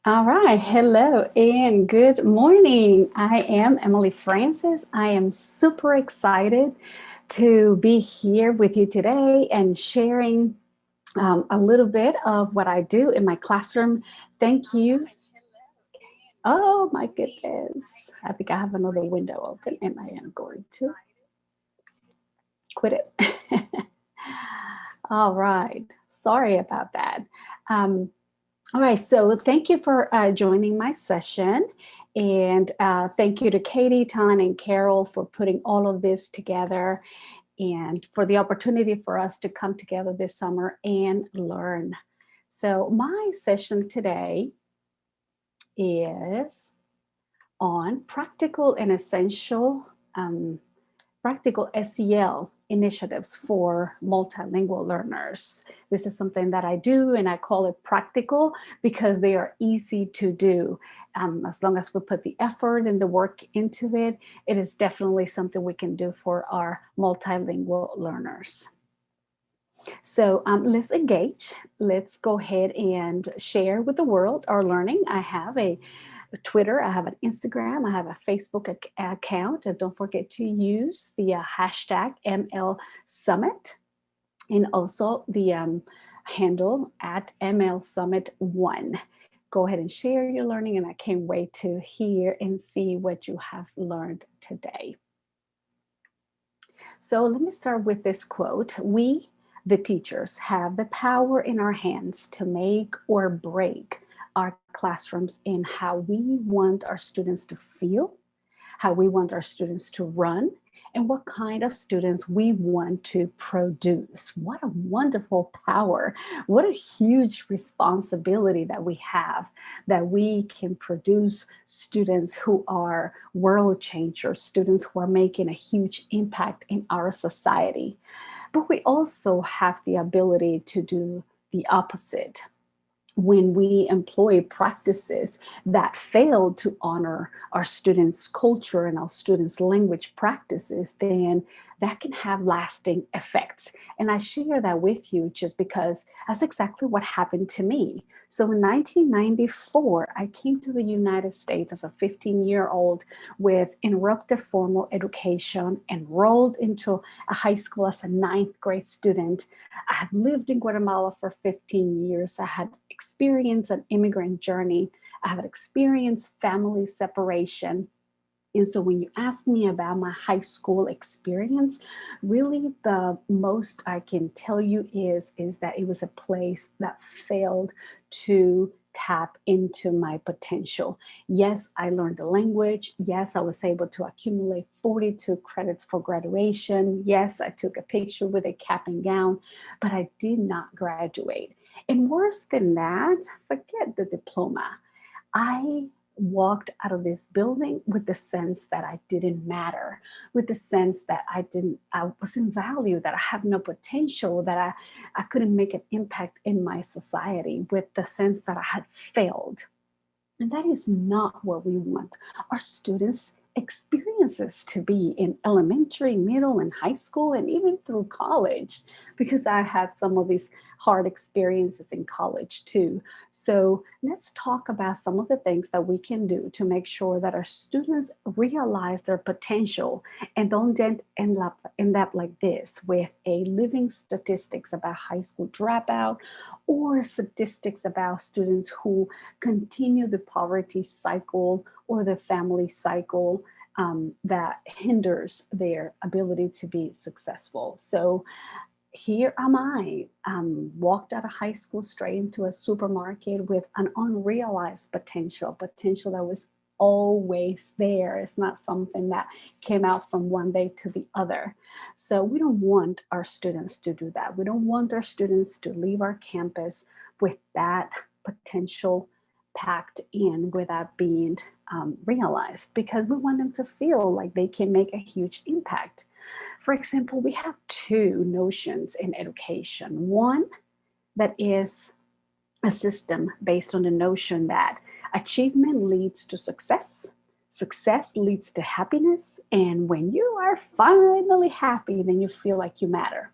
All right. Hello and good morning. I am Emily Francis. I am super excited to be here with you today and sharing a little bit of what I do in my classroom. Thank you. Oh my goodness. I think I have another window open and I am going to quit it. All right. Sorry about that. Um, All right, so thank you for joining my session. And thank you to Katie, Tan, and Carol for putting all of this together and for the opportunity for us to come together this summer and learn. So, my session today is on practical and essential practical SEL initiatives for multilingual learners. This is something that I do, and I call it practical because they are easy to do. As long as we put the effort and the work into it, it is definitely something we can do for our multilingual learners. So let's engage. Let's go ahead and share with the world our learning. I have a Twitter, I have an Instagram, I have a Facebook account. And don't forget to use the hashtag ML Summit and also the handle at ML Summit 1. Go ahead and share your learning, and I can't wait to hear and see what you have learned today. So let me start with this quote. We, the teachers, have the power in our hands to make or break our classrooms in how we want our students to feel, how we want our students to run, and what kind of students we want to produce. What a wonderful power. What a huge responsibility that we have, that we can produce students who are world changers, students who are making a huge impact in our society. But we also have the ability to do the opposite when we employ practices that fail to honor our students' culture and our students' language practices, then that can have lasting effects. And I share that with you just because that's exactly what happened to me. So in 1994, I came to the United States as a 15-year-old with interrupted formal education, enrolled into a high school as a ninth grade student. I had lived in Guatemala for 15 years. I had experienced an immigrant journey. I have experienced family separation. And so when you ask me about my high school experience, really the most I can tell you is that it was a place that failed to tap into my potential. Yes, I learned the language. Yes, I was able to accumulate 42 credits for graduation. Yes, I took a picture with a cap and gown, but I did not graduate. And worse than that, forget the diploma. I walked out of this building with the sense that I didn't matter, with the sense that I wasn't valued, that I have no potential, that I couldn't make an impact in my society, with the sense that I had failed. And that is not what we want our students' experiences to be in elementary, middle, and high school, and even through college, because I had some of these hard experiences in college too. So let's talk about some of the things that we can do to make sure that our students realize their potential and don't end up like this with a living statistics about high school dropout or statistics about students who continue the poverty cycle or the family cycle that hinders their ability to be successful. So here am I, walked out of high school straight into a supermarket with an unrealized potential that was always there. It's not something that came out from one day to the other. So we don't want our students to do that. We don't want our students to leave our campus with that potential packed in without being realized, because we want them to feel like they can make a huge impact. For example, we have two notions in education. One that is a system based on the notion that achievement leads to success, success leads to happiness, and when you are finally happy, then you feel like you matter.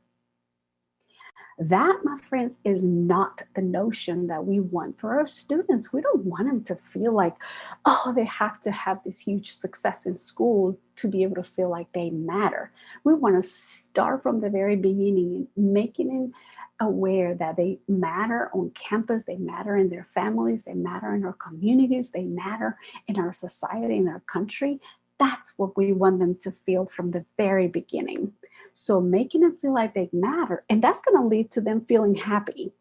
That, my friends, is not the notion that we want for our students. We don't want them to feel like, oh, they have to have this huge success in school to be able to feel like they matter. We want to start from the very beginning and making them aware that they matter on campus, they matter in their families, they matter in our communities, they matter in our society, in our country. That's what we want them to feel from the very beginning. So making them feel like they matter, and that's going to lead to them feeling happy.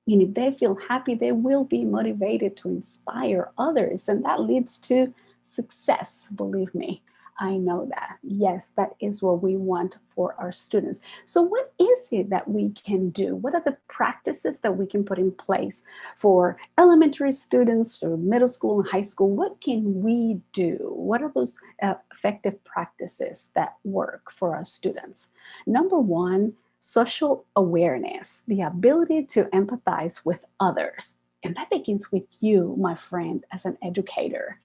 And if they feel happy, they will be motivated to inspire others, and that leads to success. Believe me, I know that. Yes, that is what we want for our students. So, what is it that we can do? What are the practices that we can put in place for elementary students or middle school and high school? What can we do? What are those effective practices that work for our students? Number one, social awareness, the ability to empathize with others. And that begins with you, my friend, as an educator.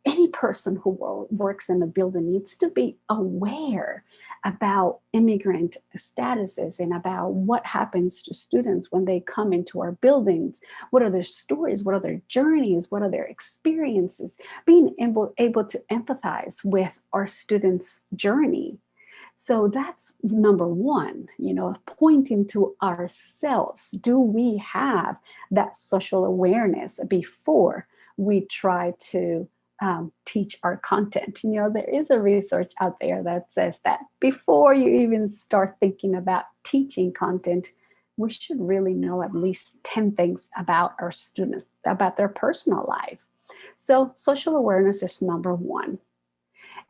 Any person who works in a building needs to be aware about immigrant statuses and about what happens to students when they come into our buildings. What are their stories? What are their journeys? What are their experiences? Being able to empathize with our students' journey. So that's number one, pointing to ourselves. Do we have that social awareness before we try to teach our content? There is a research out there that says that before you even start thinking about teaching content, we should really know at least 10 things about our students, about their personal life. So social awareness is number one.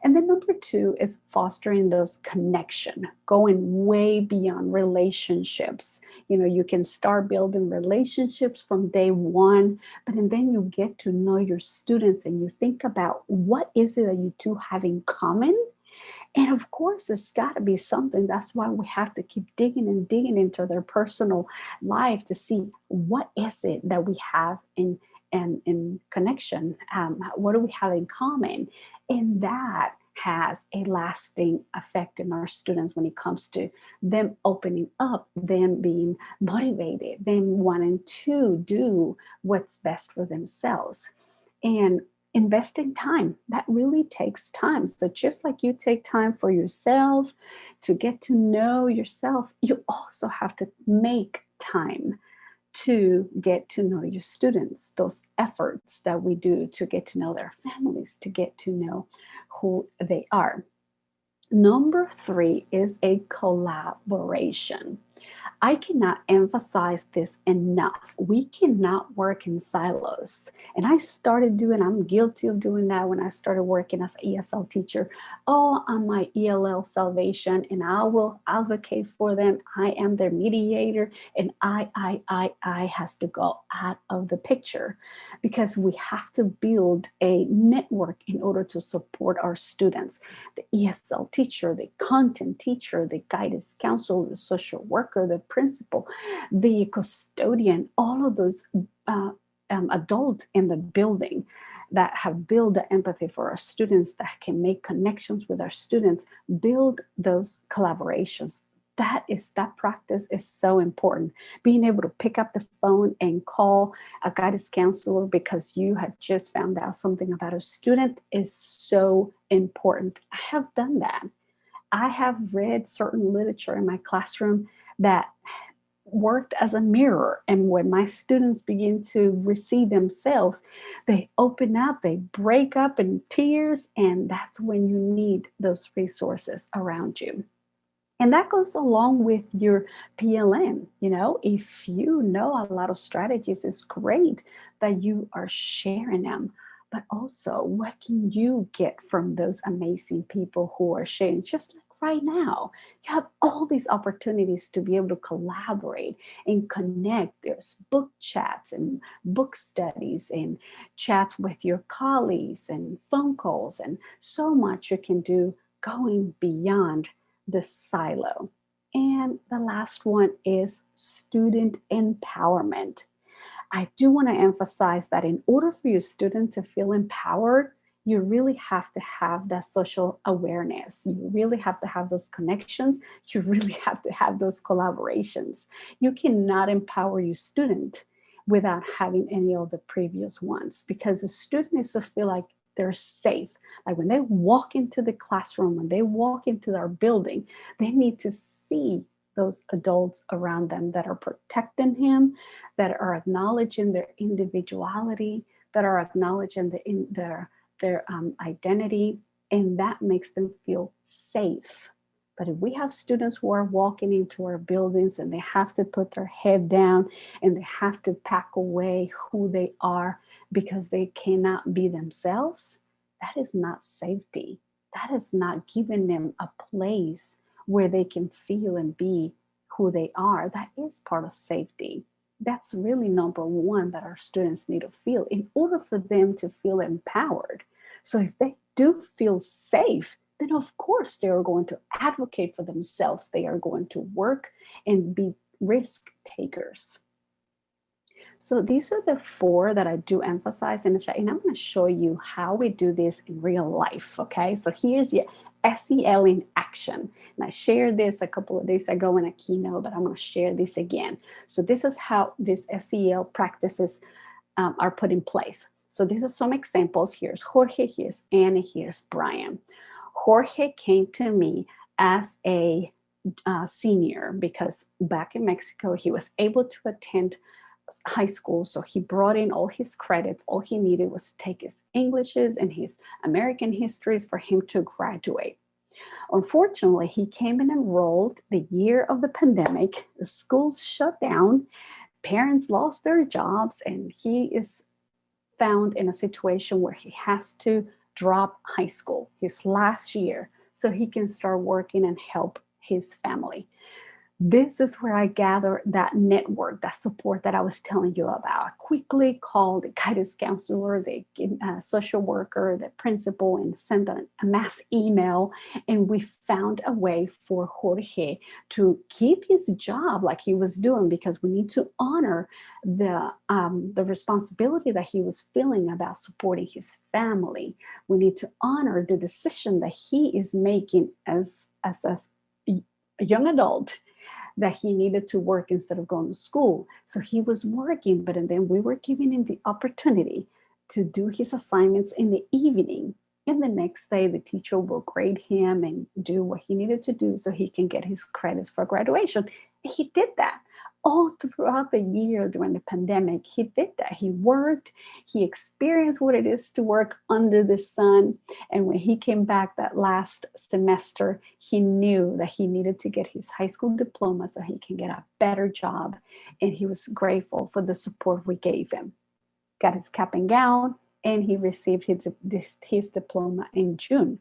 And then number two is fostering those connection, going way beyond relationships. You can start building relationships from day one, but and then you get to know your students and you think about what is it that you two have in common. And of course, it's got to be something. That's why we have to keep digging and digging into their personal life to see what is it that we have in connection. What do we have in common? And that has a lasting effect in our students when it comes to them opening up, them being motivated, them wanting to do what's best for themselves. And investing time, that really takes time. So just like you take time for yourself to get to know yourself, you also have to make time to get to know your students, those efforts that we do to get to know their families, to get to know who they are. Number three is a collaboration. I cannot emphasize this enough. We cannot work in silos. And I'm guilty of doing that when I started working as an ESL teacher. Oh, I'm my ELL salvation, and I will advocate for them. I am their mediator, and I has to go out of the picture because we have to build a network in order to support our students. The ESL teacher, the content teacher, the guidance counselor, the social worker, the principal, the custodian, all of those adults in the building that have built the empathy for our students, that can make connections with our students, build those collaborations. That practice is so important. Being able to pick up the phone and call a guidance counselor because you have just found out something about a student is so important. I have done that. I have read certain literature in my classroom that worked as a mirror. And when my students begin to receive themselves, they open up, they break up in tears, and that's when you need those resources around you. And that goes along with your PLN. If you know a lot of strategies, it's great that you are sharing them. But also, what can you get from those amazing people who are sharing? Just like right now, you have all these opportunities to be able to collaborate and connect. There's book chats and book studies and chats with your colleagues and phone calls, and so much you can do going beyond the silo. And the last one is student empowerment. I do want to emphasize that in order for your student to feel empowered, You really have to have that social awareness. You really have to have those connections. You really have to have those collaborations. You cannot empower your student without having any of the previous ones, because the student needs to feel like they're safe. Like when they walk into the classroom, when they walk into our building, they need to see those adults around them that are protecting him, that are acknowledging their individuality, that are acknowledging their identity, and that makes them feel safe. But if we have students who are walking into our buildings and they have to put their head down and they have to pack away who they are because they cannot be themselves, that is not safety. That is not giving them a place where they can feel and be who they are. That is part of safety. That's really number one that our students need to feel in order for them to feel empowered. So if they do feel safe, then of course they are going to advocate for themselves. They are going to work and be risk takers. So these are the four that I do emphasize. And I'm going to show you how we do this in real life. Okay, so here's the SEL in action. And I shared this a couple of days ago in a keynote, but I'm going to share this again. So this is how these SEL practices are put in place. So these are some examples. Here's Jorge, here's Annie, here's Brian. Jorge came to me as a senior because back in Mexico, he was able to attend high school. So he brought in all his credits. All he needed was to take his Englishes and his American histories for him to graduate. Unfortunately, he came and enrolled the year of the pandemic. The schools shut down. Parents lost their jobs, and he is found in a situation where he has to drop high school, his last year, so he can start working and help his family. This is where I gather that network, that support that I was telling you about. I quickly called the guidance counselor, the social worker, the principal, and sent a mass email. And we found a way for Jorge to keep his job like he was doing, because we need to honor the responsibility that he was feeling about supporting his family. We need to honor the decision that he is making as a young adult, that he needed to work instead of going to school. So he was working, but and then we were giving him the opportunity to do his assignments in the evening. And the next day, the teacher will grade him and do what he needed to do so he can get his credits for graduation. He did that all throughout the year during the pandemic. He did that. He worked. He experienced what it is to work under the sun. And when he came back that last semester, he knew that he needed to get his high school diploma so he can get a better job. And he was grateful for the support we gave him. Got his cap and gown, and he received his diploma in June.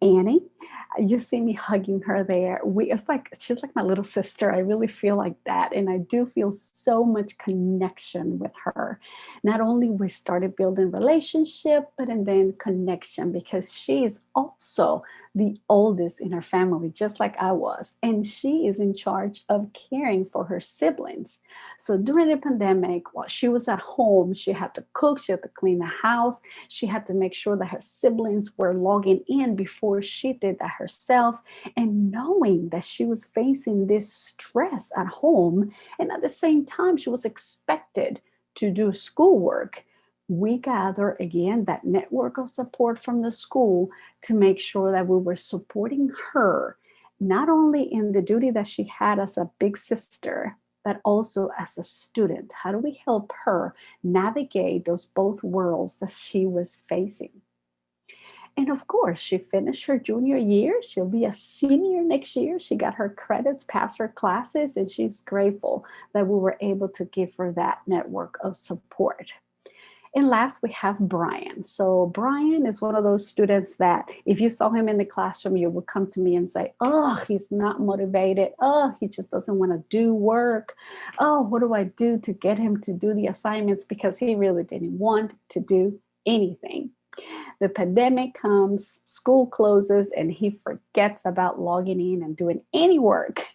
Annie, you see me hugging her there. It's like she's like my little sister. I really feel like that, and I do feel so much connection with her. Not only we started building relationship, but and then connection, because she is also the oldest in her family, just like I was, and she is in charge of caring for her siblings. So during the pandemic, while she was at home, she had to cook, she had to clean the house, she had to make sure that her siblings were logging in before she did that herself. And knowing that she was facing this stress at home, and at the same time she was expected to do schoolwork, we gather again that network of support from the school to make sure that we were supporting her, not only in the duty that she had as a big sister, but also as a student. How do we help her navigate those both worlds that she was facing? And of course, she finished her junior year. She'll be a senior next year. She got her credits, passed her classes, and she's grateful that we were able to give her that network of support. And last, we have Brian. So Brian is one of those students that if you saw him in the classroom, you would come to me and say, oh, he's not motivated. Oh, he just doesn't want to do work. Oh, what do I do to get him to do the assignments? Because he really didn't want to do anything. The pandemic comes, school closes, and he forgets about logging in and doing any work.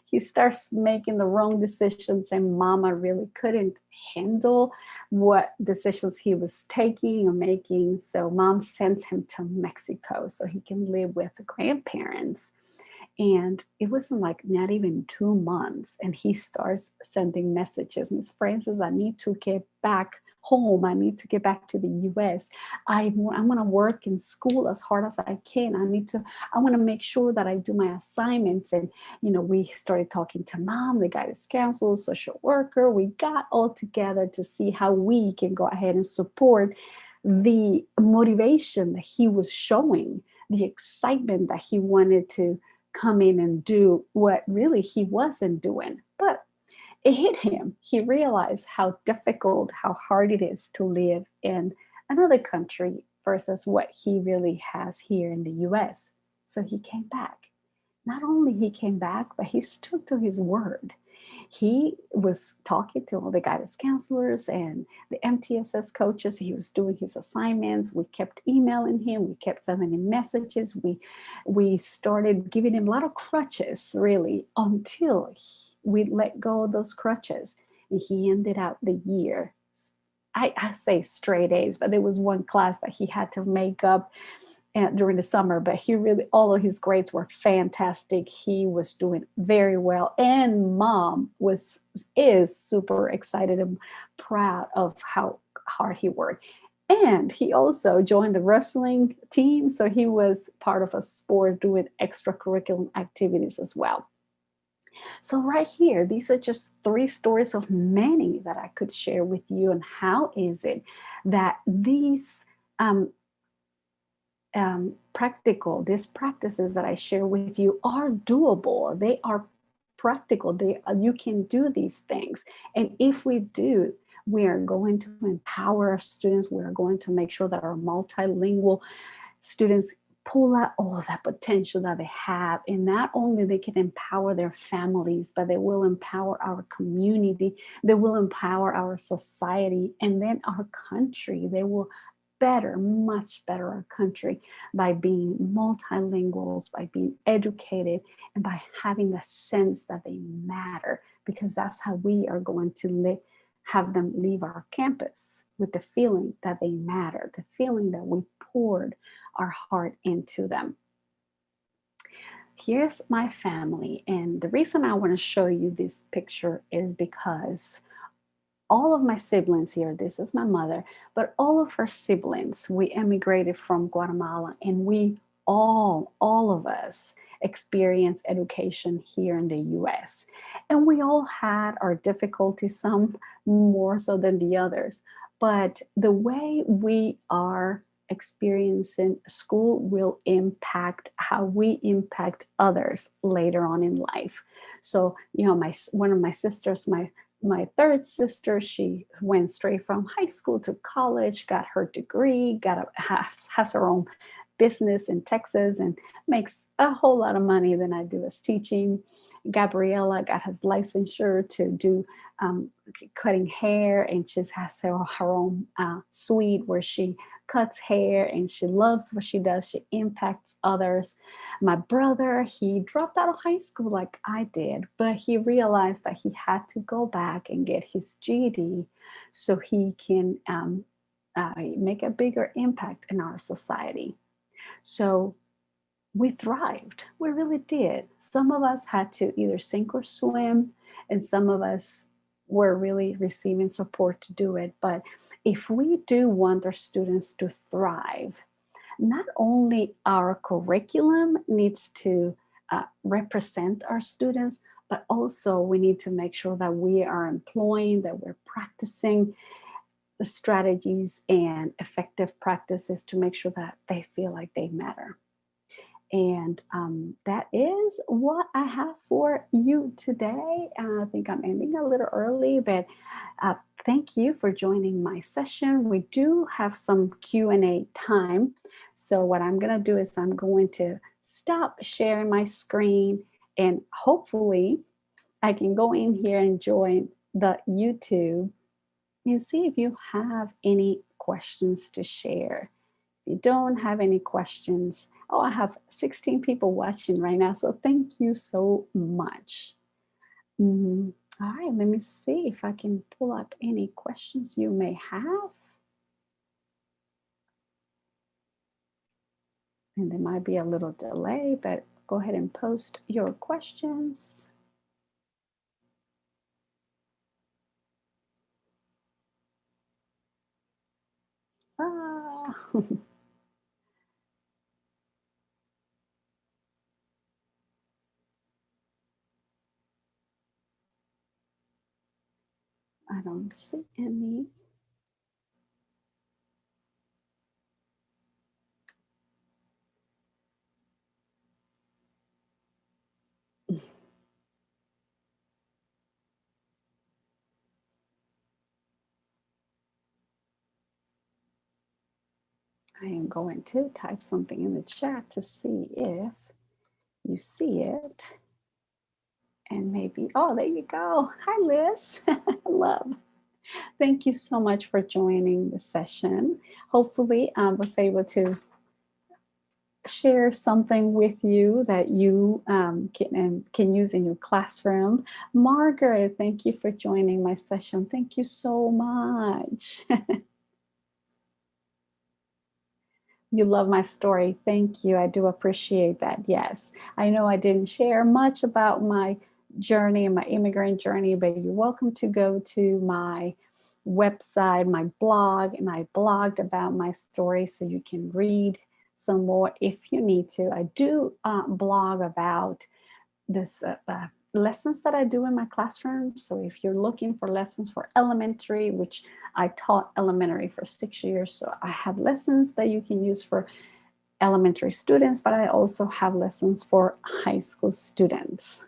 He starts making the wrong decisions, and mama really couldn't handle what decisions he was taking or making. So mom sends him to Mexico so he can live with the grandparents. And it wasn't like not even 2 months. And he starts sending messages. Miss Francis, I need to get back home. I need to get back to the US. I'm going to work in school as hard as I can. I want to make sure that I do my assignments. And, we started talking to mom, the guidance counselor, social worker. We got all together to see how we can go ahead and support the motivation that he was showing, the excitement that he wanted to come in and do what really he wasn't doing. But it hit him. He realized how difficult, how hard it is to live in another country versus what he really has here in the US. So he came back. Not only he came back, but he stood to his word. He was talking to all the guidance counselors and the MTSS coaches. He was doing his assignments. We kept emailing him. We kept sending him messages. We started giving him a lot of crutches, really, until we let go of those crutches. And he ended out the year. I say straight A's, but there was one class that he had to make up during the summer, but all of his grades were fantastic. He was doing very well, and mom is super excited and proud of how hard he worked. And he also joined the wrestling team, so he was part of a sport doing extracurricular activities as well. So right here, these are just 3 stories of many that I could share with you. And how is it that these these practices that I share with you are doable. They are practical. You can do these things. And if we do, we are going to empower our students. We are going to make sure that our multilingual students pull out all that potential that they have. And not only they can empower their families, but they will empower our community. They will empower our society and then our country. They will much better our country by being multilinguals, by being educated, and by having the sense that they matter, because that's how we are going to have them leave our campus with the feeling that they matter, the feeling that we poured our heart into them. Here's my family, and the reason I want to show you this picture is because all of my siblings here, this is my mother, but all of her siblings, we emigrated from Guatemala, and we all of us experienced education here in the US. And we all had our difficulties, some more so than the others. But the way we are experiencing school will impact how we impact others later on in life. So, one of my sisters, my third sister, she went straight from high school to college, got her degree, has her own business in Texas, and makes a whole lot of money than I do as teaching. Gabriella got his licensure to do cutting hair, and she has her own suite where she cuts hair, and she loves what she does. She impacts others. My brother, he dropped out of high school like I did, but he realized that he had to go back and get his GED so he can make a bigger impact in our society. So we thrived. We really did. Some of us had to either sink or swim, and some of us were really receiving support to do it. But if we do want our students to thrive, not only our curriculum needs to represent our students, but also we need to make sure that we are employing, that we're practicing the strategies and effective practices to make sure that they feel like they matter. And that is what I have for you today. I think I'm ending a little early, but thank you for joining my session. We do have some Q&A time. So what I'm going to do is I'm going to stop sharing my screen, and hopefully I can go in here and join the YouTube and see if you have any questions to share. If you don't have any questions, I have 16 people watching right now, so thank you so much. Mhm. All right, let me see if I can pull up any questions you may have. And there might be a little delay, but go ahead and post your questions. Ah, I don't see any. I am going to type something in the chat to see if you see it. And maybe, oh, there you go. Hi, Liz. Love. Thank you so much for joining the session. Hopefully, I was able to share something with you that you can use in your classroom. Margaret, thank you for joining my session. Thank you so much. You love my story. Thank you. I do appreciate that. Yes. I know I didn't share much about my journey and my immigrant journey, but you're welcome to go to my website, my blog, and I blogged about my story so you can read some more if you need to. I do blog about this lessons that I do in my classroom. So if you're looking for lessons for elementary, which I taught elementary for 6 years, so I have lessons that you can use for elementary students, but I also have lessons for high school students.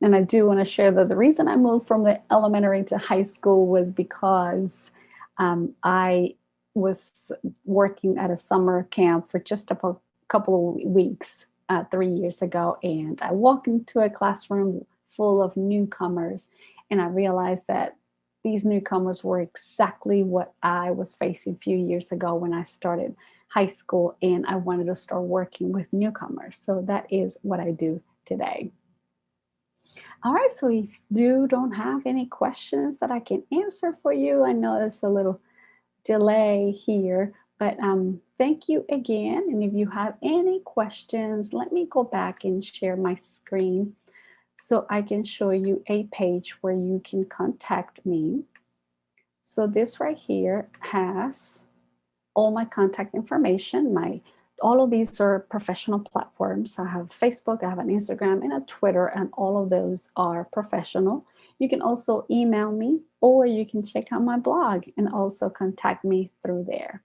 And I do want to share that the reason I moved from the elementary to high school was because I was working at a summer camp for just a couple of weeks 3 years ago. And I walked into a classroom full of newcomers, and I realized that these newcomers were exactly what I was facing a few years ago when I started high school, and I wanted to start working with newcomers. So that is what I do today. All right, so if you don't have any questions that I can answer for you, I know there's a little delay here, but thank you again. And if you have any questions, let me go back and share my screen so I can show you a page where you can contact me. So this right here has all my contact information. All of these are professional platforms. I have Facebook, I have an Instagram, and a Twitter, and all of those are professional. You can also email me, or you can check out my blog and also contact me through there.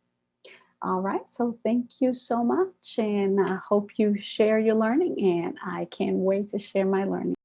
All right, so thank you so much, and I hope you share your learning, and I can't wait to share my learning.